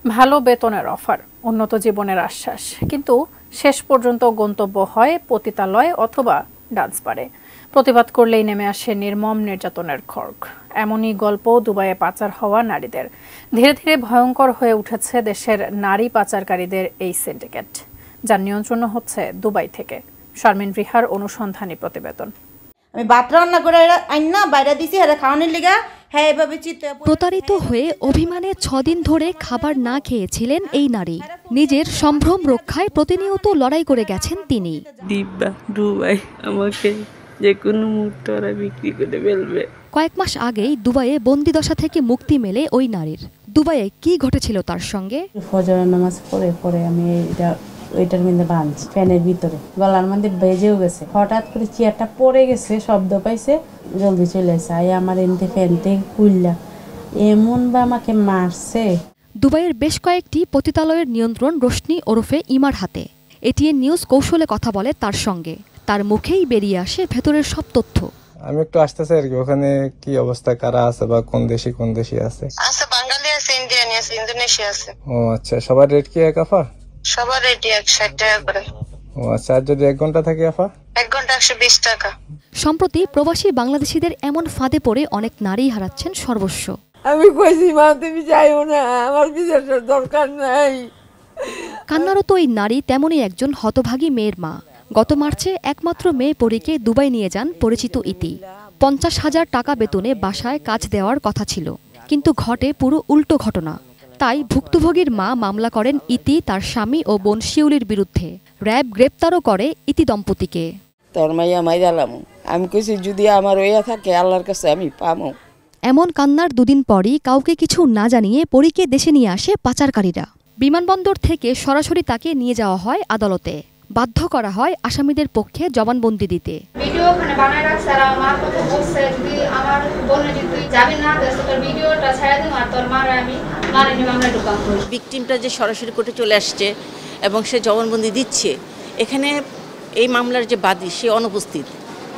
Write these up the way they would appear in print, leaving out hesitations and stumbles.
ভালো বেতনের অফার, উন্নত জীবনের আশ্বাস, কিন্তু শেষ পর্যন্ত গন্তব্য হয় পতিতালয় অথবা ডান্স বারে। প্রতিবাদ করলেই নেমে আসে নির্মম নির্যাতনের খড়গ। এমনই গল্প দুবাইয়ে পাচার হওয়া নারীদের। ধীরে ধীরে ভয়ঙ্কর হয়ে উঠেছে দেশের নারী পাচারকারীদের এই সিন্ডিকেট, যার নিয়ন্ত্রণ হচ্ছে দুবাই থেকে। শারমিন রিহার অনুসন্ধানী প্রতিবেদন। আমি ভাত রান্না করে আইনা বাইরে দিছি আর খাওয়ানোর লিগা প্রতারিত হয়ে অভিমানে 6 দিন ধরে খাবার না খেয়েছিলেন এই নারী। নিজের সম্ভ্রম রক্ষায় প্রতিনিয়ত লড়াই করে গেছেন তিনি। দুবাই আমাকে যে কোনো মুহূর্তে ওরা বিক্রি করে ফেলবে। কয়েক মাস আগেই দুবাইয়ে বন্দিদশা থেকে মুক্তি মেলে ওই নারীর। দুবাইয়ে কি ঘটেছিল তার সঙ্গে? ফজরের নামাজ পড়ে আমি ওইটার মধ্যে বাঁধছি ফ্যানের ভিতরে, গলার মধ্যে বেজেও গেছে। হঠাৎ করে চেয়ারটা পড়ে গেছে, শব্দ পাইছে, জলদি চলে আসে। আমার এনতে ফ্যানতে খুললা এমন বা আমাকে মারছে। দুবাইয়ের বেশ কয়েকটি পতিতালয়ের নিয়ন্ত্রণ রোশনি ওরফে ইমার হাতে। এটিএন নিউজ কৌশলে কথা বলে তার সঙ্গে। তার মুখেই বেরিয়ে আসে ভেতরের সব তথ্য। আমি একটু আসতেছি আর কি, ওখানে কি অবস্থা, কারা আছে বা কোন দেশি আছে? বাঙালি আছে, ইন্ডিয়ান আছে, ইন্দোনেশিয়া আছে। ও আচ্ছা, সবার রেট কি এক আফা? সবার রেট 160 টাকা করে। ও আচ্ছা, আর যদি 1 ঘন্টা থাকি আফা? 1 ঘন্টা 120 টাকা। সম্প্রতি প্রবাসী বাংলাদেশিদের এমন ফাঁদে পড়ে অনেক নারী হারাচ্ছেন সর্বস্ব। আমি কইছি মা তুমি যাইও না, আমার বিচারের দরকার নাই। কান্নারত এই নারী তেমনই একজন হতভাগী মেয়ের মা। গত মার্চে একমাত্র মেয়ে পরীকে দুবাই নিয়ে যান পরিচিত ইতি। 50,000 টাকা বেতনে বাসায় কাজ দেওয়ার কথা ছিল, কিন্তু ঘটে পুরো উল্টো ঘটনা। তাই ভুক্তভোগীর মা মামলা করেন ইতি, তার স্বামী ও বোন শিউলির বিরুদ্ধে। র্যাব গ্রেপ্তারও করে ইতি দম্পতিকে। তোর মাইয়া মাইরালাম, আমি কইছি যদি আমার ওইয়া থাকে আল্লাহর কাছে আমি পামো। এমন কান্নার 2 দিন পরই কাউকে কিছু না জানিয়ে পরীকে দেশে নিয়ে আসে পাচারকারীরা। বিমানবন্দর থেকে সরাসরি তাকে নিয়ে যাওয়া হয় আদালতে। বাধ্য করা হয় আসামিদের পক্ষে জবানবন্দি দিতে। ভিডিও ওখানে বানায় রাখছে আর আমার কথা বলছে যদি আমার বোনের যদি তুই যাবি না তোর ভিডিওটা ছেড়ে দিই আর তোর মারে আমি মারে নিয়ে মামলা ঢুকাম। ভিকটিমটা যে সরাসরি কোর্টে চলে আসছে এবং সে জবানবন্দি দিচ্ছে, এখানে এই মামলার যে বাদী সে অনুপস্থিত।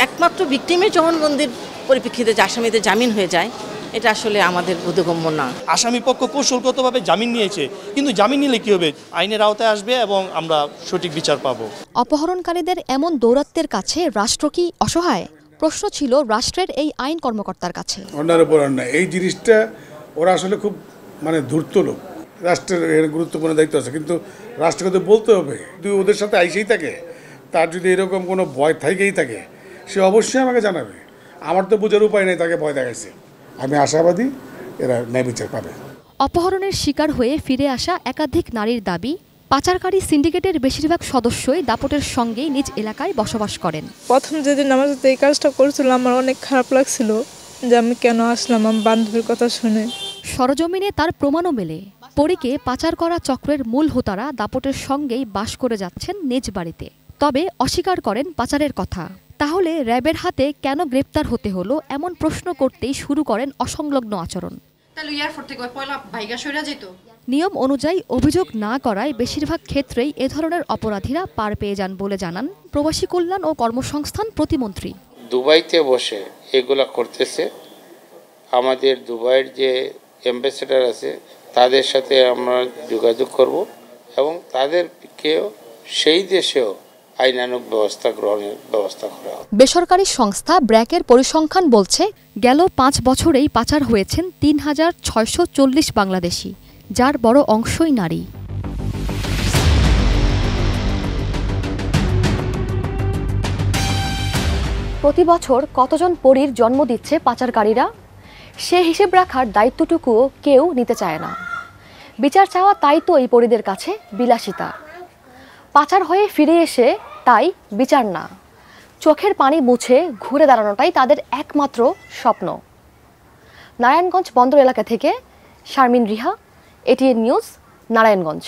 একমাত্র ভিকটিমের জবানবন্দির পরিপ্রেক্ষিতে যে আসামিদের জামিন হয়ে যায়, এটা আসলে আমাদের বোধগম্য না। আসামি পক্ষ কৌশলগতভাবে জামিন নিয়েছে, কিন্তু জামিন নিলে কি হবে? আইনের আওতায় আসবে এবং আমরা সঠিক বিচার পাবো। অপহরণকারীদের এমন দৌরাত্মের কাছে রাষ্ট্র কি অসহায়? প্রশ্ন ছিল রাষ্ট্রের এই আইন কর্মকর্তার কাছে। অন্যার উপর অন্যায়, এই জিনিসটা ওরা আসলে খুব ধূর্ত লোক। রাষ্ট্রের গুরুত্বপূর্ণ দায়িত্ব আছে, কিন্তু রাষ্ট্রকে তো বলতে হবে। যদি ওদের সাথে আইসেই থাকে, তার যদি এরকম কোনো ভয় থাকেই থাকে, সে অবশ্যই আমাকে জানাবে। আমার তো বোঝার উপায় নেই তাকে ভয় দেখাইছে। আমি আশাবাদী এরা ন্যায় বিচার পাবে। অপহরণের শিকার হয়ে ফিরে আসা একাধিক নারীর দাবি, পাচারকারী সিন্ডিকেটের বেশিরভাগ সদস্যই দাপটের সঙ্গেই নিজ এলাকায় বসবাস করেন। প্রথম যেদিন আমার সাথে এই কাজটা করেছিল আমার অনেক খারাপ লাগছিল যে আমি কেন আসলাম আমার বান্ধবীর কথা শুনে। সরজমিনে তার প্রমাণও মেলে। পরীকে পাচার করা চক্রের মূল হোতারা দাপটের সঙ্গেই বাস করে যাচ্ছেন নিজ বাড়িতে। তবে অস্বীকার করেন পাচারের কথা। তাহলে র্যাবের হাতে কেন গ্রেপ্তার হতে হলো, এমন প্রশ্ন করতেই শুরু করেন অসংলগ্ন আচরণ। নিয়ম অনুযায়ী অভিযোগ না করায় বেশিরভাগ ক্ষেত্রেই এ ধরনের অপরাধীরা পার পেয়ে যান বলে জানান প্রবাসী কল্যাণ ও কর্মসংস্থান প্রতিমন্ত্রী। দুবাইতে বসে এগুলা করতেছে। আমাদের দুবাইয়ের যে অ্যাম্বাসেডার আছে তাদের সাথে আমরা যোগাযোগ করব এবং তাদেরকেও সেই দেশেও আইনানুগ ব্যবস্থা গ্রহণের ব্যবস্থা করা হবে। বেসরকারি সংস্থা ব্র্যাকের পরিসংখ্যান বলছে গেল 5 বছরেই পাচার হয়েছেন 3,640 বাংলাদেশি, যার বড় অংশই নারী। প্রতি বছর কতজন পরীর জন্ম দিচ্ছে পাচারকারীরা, সে হিসেব রাখার দায়িত্বটুকুও কেউ নিতে চায় না। বিচার চাওয়া তাই তো এই পরীদের কাছে বিলাসিতা। পাচার হয়ে ফিরে এসে তাই বিচার না, চোখের পানি মুছে ঘুরে দাঁড়ানোটাই তাদের একমাত্র স্বপ্ন। নারায়ণগঞ্জ বন্দর এলাকা থেকে শারমিন রিহা, এটিএন নিউজ, নারায়ণগঞ্জ।